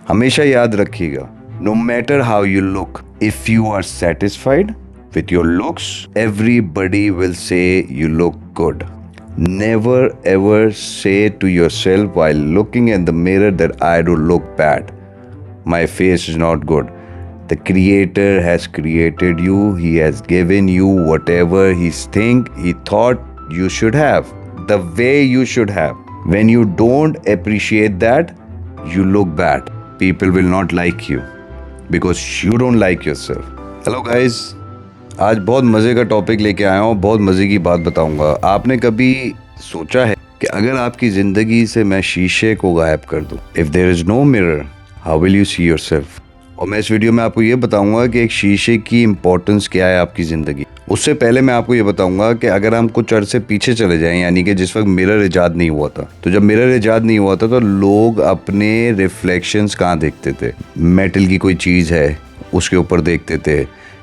हमेशा याद रखिएगा, no matter how you look, if you are satisfied with your looks, everybody will say you look good. Never ever say to yourself while looking in the mirror that I do look bad. My face is not good. The Creator has created you. He has given you whatever He thought you should have, the way you should have. When you don't appreciate that, you look bad. People will not like you because you don't like yourself. Hello guys. आज बहुत मज़े का topic लेके आया हूँ, बहुत मज़े की बात बताऊँगा। आपने कभी सोचा है कि अगर आपकी ज़िंदगी से मैं शीशे को गायब कर दूँ, if there is no mirror, how will you see yourself? और मैं इस वीडियो में आपको ये बताऊँगा कि एक शीशे की इम्पोर्टेंस क्या है आपकी ज़िंदगी। उससे पहले मैं आपको ये बताऊँगा कि अगर हम कुछ अरसे पीछे चले जाएँ, यानी कि जिस वक्त मिरर ईजाद नहीं हुआ था, तो जब मिरर ईजाद नहीं हुआ था तो लोग अपने रिफ्लेक्शंस कहाँ देखते थे? मेटल की कोई चीज़ है उसके ऊपर देखते थे,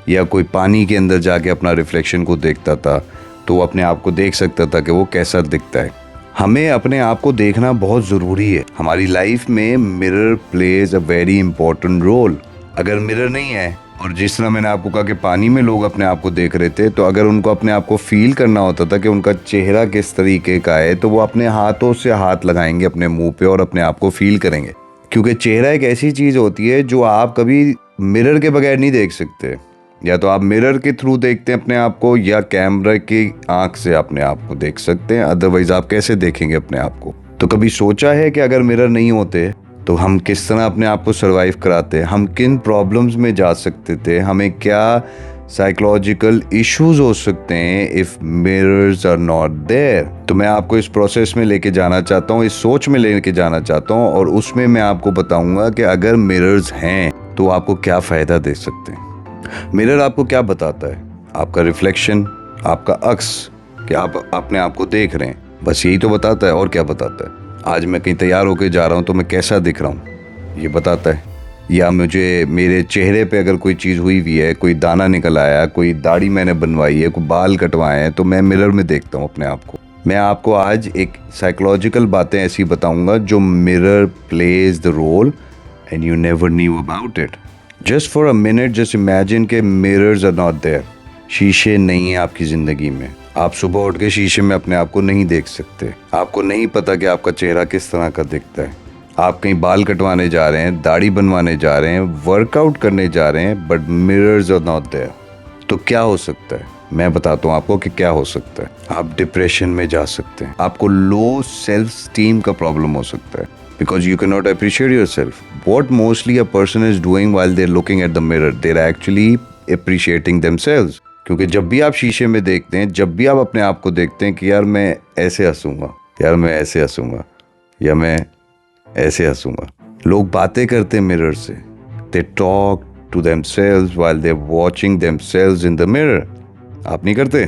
या कोई पानी के अंदर जाके अपना रिफ्लेक्शन को देखता था तो वो अपने आप को देख सकता था कि वो कैसा दिखता है। हमें अपने आप को देखना बहुत ज़रूरी है। हमारी लाइफ में mirror plays a very important role. अगर मिरर नहीं है, और जिस तरह मैंने आपको कहा कि पानी में लोग अपने आप को देख रहे थे, तो अगर उनको अपने आप को फील करना होता था कि उनका चेहरा किस तरीके का है, तो वो अपने हाथों से हाथ लगाएंगे अपने मुँह पे और अपने आप को फील करेंगे। क्योंकि चेहरा एक ऐसी चीज़ होती है जो आप कभी मिरर के बगैर नहीं देख सकते। या तो आप मिरर के थ्रू देखते हैं अपने आप को, या कैमरा की आंख से अपने आप को देख सकते हैं, अदरवाइज आप कैसे देखेंगे अपने आप को? तो कभी सोचा है कि अगर मिरर नहीं होते तो हम किस तरह अपने आप को सरवाइव कराते, हम किन प्रॉब्लम्स में जा सकते थे, हमें क्या साइकोलॉजिकल इश्यूज हो सकते हैं if mirrors are not there? तो मैं आपको इस प्रोसेस में लेके जाना चाहता हूँ, इस सोच में लेके जाना चाहता हूँ, और उसमें मैं आपको बताऊंगा कि अगर मिरर्स हैं तो आपको क्या फ़ायदा दे सकते हैं। मिरर आपको क्या बताता है? आपका रिफ्लेक्शन, आपका अक्स, कि आप अपने आप को देख रहे हैं, बस यही तो बताता है। और क्या बताता है? आज मैं कहीं तैयार होकर जा रहा हूँ तो मैं कैसा दिख रहा हूँ, ये बताता है। या मुझे मेरे चेहरे पे अगर कोई चीज़ हुई हुई है, कोई दाना निकल आया, कोई दाढ़ी मैंने बनवाई है, कोई बाल कटवाए हैं, तो मैं मिरर में देखता हूँ अपने आप को। मैं आपको आज एक साइकोलॉजिकल बातें ऐसी बताऊँगा जो mirror plays the role and you never knew about it. Just for a minute just imagine के मिरर्स आर नॉट देयर। शीशे नहीं है आपकी ज़िंदगी में। आप सुबह उठ के शीशे में अपने आप को नहीं देख सकते। आपको नहीं पता कि आपका चेहरा किस तरह का दिखता है। आप कहीं बाल कटवाने जा रहे हैं, दाढ़ी बनवाने जा रहे हैं, वर्कआउट करने जा रहे हैं, but mirrors are not there. तो क्या हो सकता है? मैं बताता हूँ आपको कि क्या हो सकता है। आप डिप्रेशन में जा सकते हैं, आपको लो सेल्फ स्टीम का प्रॉब्लम हो सकता है, because you cannot appreciate yourself. What mostly a person is doing while they're looking at the mirror, they're actually appreciating themselves. क्योंकि जब भी आप शीशे में देखते हैं, जब भी आप अपने आप को देखते हैं कि यार मैं ऐसे हंसूंगा, यार मैं ऐसे हंसूंगा, या मैं ऐसे हंसूंगा, लोग बातें करते हैं मिरर से। They talk to themselves while they're watching themselves in the mirror. आप नहीं करते?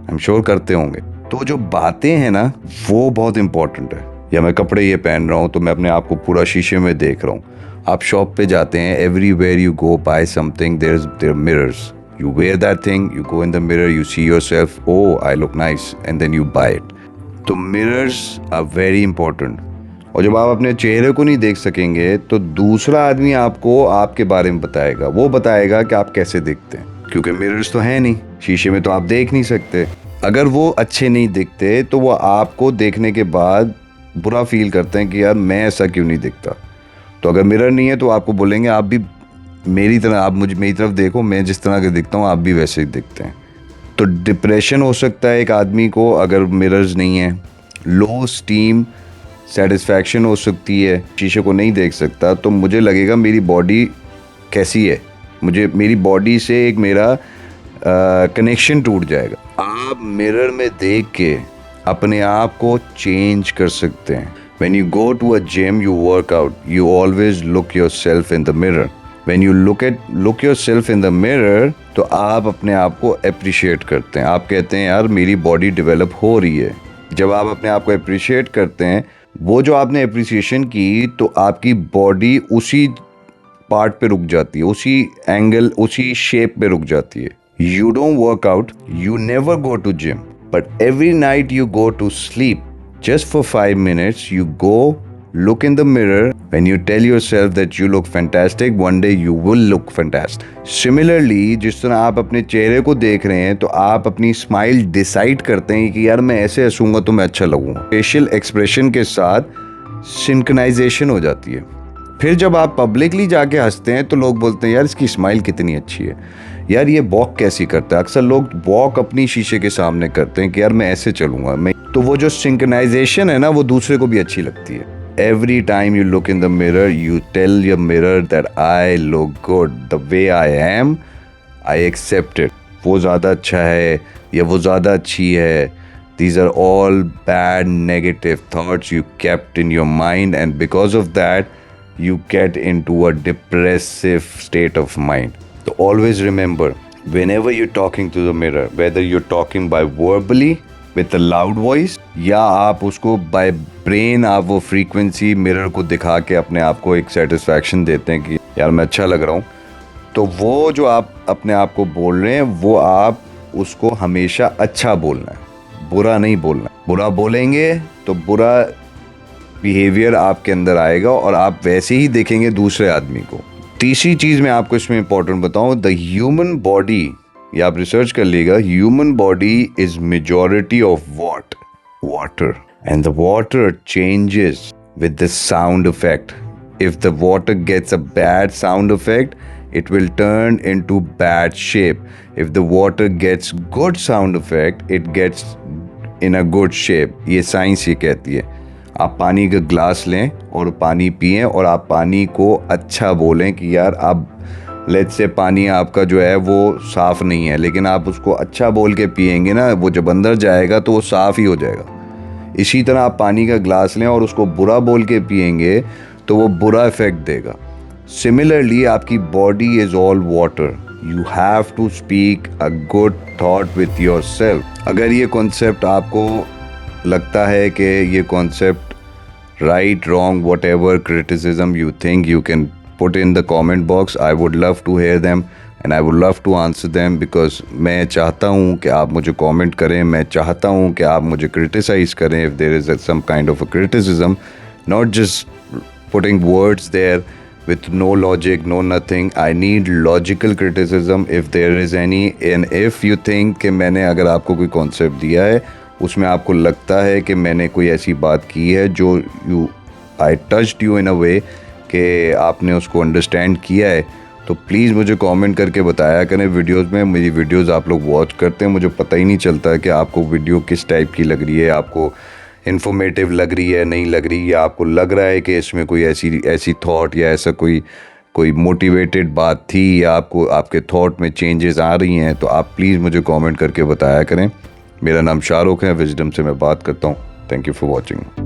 I'm sure करते होंगे। तो जो बातें हैं ना, वो बहुत इंपॉर्टेंट है। या मैं कपड़े ये पहन रहा हूँ तो मैं अपने आप को पूरा शीशे में देख रहा हूँ। आप शॉप पे जाते हैं, everywhere you go buy something, there mirrors, you wear that thing, you go in the mirror, you see yourself, oh I look nice, and then you buy it. तो मिरर्स आर वेरी इंपॉर्टेंट। और जब आप अपने चेहरे को नहीं देख सकेंगे तो दूसरा आदमी आपको आपके बारे में बताएगा। वो बताएगा कि आप कैसे दिखते हैं, क्योंकि मिरर्स तो है नहीं, शीशे में तो आप देख नहीं सकते। अगर वो अच्छे नहीं दिखते तो वो आपको देखने के बाद बुरा फील करते हैं कि यार मैं ऐसा क्यों नहीं दिखता। तो अगर मिरर नहीं है तो आपको बोलेंगे आप भी मेरी तरह, आप मेरी तरफ देखो, मैं जिस तरह के दिखता हूँ आप भी वैसे ही दिखते हैं। तो डिप्रेशन हो सकता है एक आदमी को अगर मिरर्स नहीं है। लो स्टीम सेटिस्फैक्शन हो सकती है, शीशे को नहीं देख सकता तो मुझे लगेगा मेरी बॉडी कैसी है, मुझे मेरी बॉडी से एक मेरा कनेक्शन टूट जाएगा। आप मिरर में देख के अपने आप को चेंज कर सकते हैं। When you go to a gym, you work out, you always look yourself in the mirror. When you look yourself in the mirror, तो आप अपने आप को appreciate करते हैं। आप कहते हैं यार मेरी बॉडी डेवलप हो रही है। जब आप अपने आप को appreciate करते हैं, वो जो आपने appreciation की, तो आपकी बॉडी उसी पार्ट पे रुक जाती है, उसी एंगल, उसी शेप पे रुक जाती है। You don't work out, you never go to gym. But every night you go to sleep, just for 5 minutes, you go look in the mirror When you tell yourself that you look fantastic, one day you will look fantastic. Similarly, जिस तरह आप अपने चेहरे को देख रहे हैं तो आप अपनी स्माइल डिसाइड करते हैं कि यार मैं ऐसे हंसूंगा तो मैं अच्छा लगूंगा। फेशियल एक्सप्रेशन के साथ सिंक्रोनाइजेशन हो जाती है। फिर जब आप पब्लिकली जाके हंसते हैं तो लोग बोलते हैं यार इसकी स्माइल कितनी अच्छी है, यार ये वॉक कैसी करता है। अक्सर लोग वॉक अपनी शीशे के सामने करते हैं कि यार मैं ऐसे चलूंगा, मैं तो वो जो सिंक्रोनाइजेशन है ना वो दूसरे को भी अच्छी लगती है। Every time you look in the mirror, you tell your mirror that I look good. The way I am, I accept it. वो ज़्यादा अच्छा है या वो ज़्यादा अच्छी है. These are all bad negative thoughts you kept in your mind, and because of that, you get into a depressive state of mind. So always remember, whenever you're talking to the mirror, whether you're talking by verbally, with a loud voice, या आप उसको bye brain आप वो frequency mirror को दिखा के अपने आप को एक सेटिस्फैक्शन देते हैं कि यार मैं अच्छा लग रहा हूँ, तो वो जो आप अपने आप को बोल रहे हैं वो आप उसको हमेशा अच्छा बोलना है, बुरा नहीं बोलना। बुरा बोलेंगे तो बुरा बिहेवियर आपके अंदर आएगा और आप वैसे ही देखेंगे दूसरे आदमी को। तीसरी चीज़ मैं आपको इसमें इंपॉर्टेंट बताऊँ, द ह्यूमन बॉडी, ये आप रिसर्च कर लीजिएगा, human body is majority of what, water, and the water changes with the sound effect. If the water gets a bad sound effect, it will turn into bad shape. If the water gets good sound effect, it gets in a good shape. ये science ये कहती है। आप पानी का glass लें और पानी पिएं और आप पानी को अच्छा बोलें कि यार आप लेट्स से पानी आपका जो है वो साफ़ नहीं है, लेकिन आप उसको अच्छा बोल के पिएंगे ना, वो जब अंदर जाएगा तो वो साफ़ ही हो जाएगा। इसी तरह आप पानी का ग्लास लें और उसको बुरा बोल के पिएंगे तो वो बुरा इफेक्ट देगा। सिमिलरली आपकी body is all water, you have to speak a good thought with your self. अगर ये कॉन्सेप्ट आपको लगता है कि ये concept right, wrong, whatever criticism you think, you can put in the comment box. I would love to hear them and I would love to answer them, because मैं चाहता हूँ कि आप मुझे comment करें, मैं चाहता हूँ कि आप मुझे criticize करें if there is some kind of a criticism, not just putting words there with no logic, no nothing. I need logical criticism if there is any, and if you think कि मैंने अगर आपको कोई concept दिया है उसमें आपको लगता है कि मैंने कोई ऐसी बात की है जो I touched you in a way कि आपने उसको अंडरस्टैंड किया है, तो प्लीज़ मुझे कमेंट करके बताया करें वीडियोस में। मेरी वीडियोस आप लोग वॉच करते हैं, मुझे पता ही नहीं चलता कि आपको वीडियो किस टाइप की लग रही है, आपको इन्फॉर्मेटिव लग रही है, नहीं लग रही, या आपको लग रहा है कि इसमें कोई ऐसी थॉट या ऐसा कोई मोटिवेटेड बात थी, या आपको आपके थॉट में चेंजेस आ रही हैं, तो आप प्लीज़ मुझे कमेंट करके बताया करें। मेरा नाम शाहरुख है, विजडम से मैं बात करता हूँ। Thank you for watching.